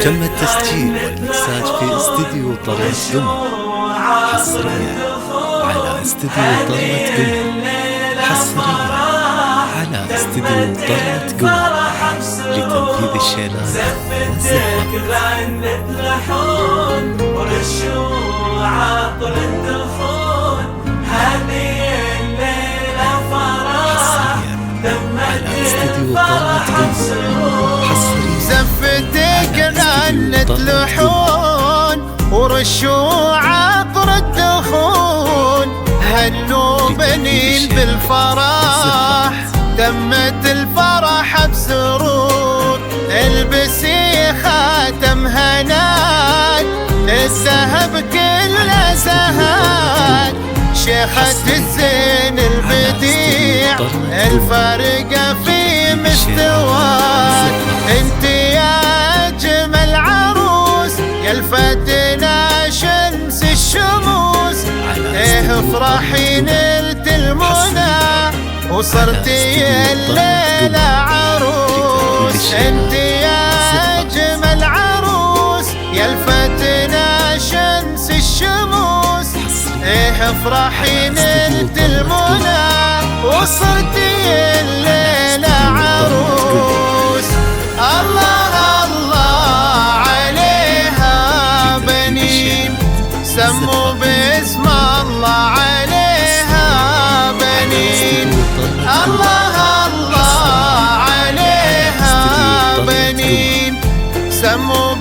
تم التسجيل والمكساج في استديو طلعت قمر حصريا على استديو طلعت قمر حصريا على استديو طلعت قمر لتنفيذ الشيلات زفتك غنت لحون ورشوا عطر الدخون هذه الليلة فرح على استديو طلعت قمر حصريا زفتك غنت لحون ورشوا عطر الدخون هنوا بنين بالفرح تمت الفرح بسرور البسي خاتم هناك الذهب كله زهاك شيخة الزين البديع الفارقة في مستواك انت يا اجمل عروس يا الفتنا شمس الشموس ايه افرحي نلت المنى وصرتي الليلة عروس انت يا اجمل عروس يا الفتنا شمس الشموس ايه افرحي نلت المنى وصرتي الليلة عروس الله الله عليها بنين سموا باسم الله عليها بنين الله الله عليها بنين سموا